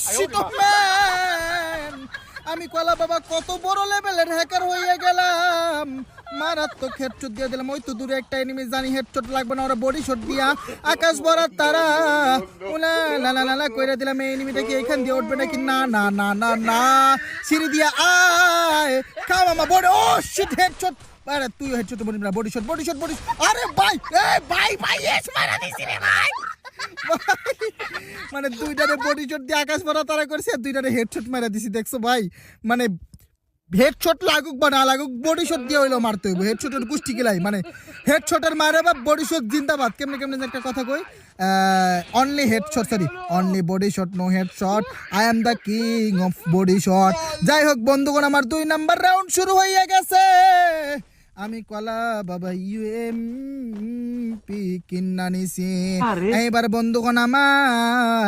Shit man, আমি কলা বাবা কত বড় লেভেলের হ্যাকার হয়ে গেলাম। মারাত্মক হেডশট দিয়ে দিলাম। ওই তো দূরে একটা এনিমি, জানি হেডশট লাগবে না, ওরা বডি শট দিয়া আকাশ ভরার তারা উলা লা লা লা লা কইরা দিলাম। এই এনিমিটা কি এখান দিয়ে উঠবে নাকি? না না না না না, সিঁড়ি দিয়া আয় খাও মামা বডি। ও শিট, হেডশট। আরে তুই হেডশট বলি না, body shot body shot body. আরে ভাই এই ভাই ভাই এস মারা দিছি রে ভাই। মানে দুইটারে বডি শট দিয়ে আকাশ ভরা তারা করছে, আর দুইটারে হেডশট মারা দিছি। দেখছো ভাই, মানে হেডশট লাগুক বা না লাগুক বডি শট দিয়ে হইলো মারতে হইব। হেডশটের কুষ্টি গেলাই, মানে হেডশটের মারে বা বডি শট জিন্দাবাদ। কেমনে কেমনে একটা কথা কই, only headshot, sorry only body shot, no headshot. I am the king of body shot. যাই হোক বন্ধুগণ, আমার 2 নাম্বার রাউন্ড শুরু হয়ে গেছে। আমি কলা বাবা ইউএমপি কিন্না নিছি। এইবার বন্ধুগণ আমার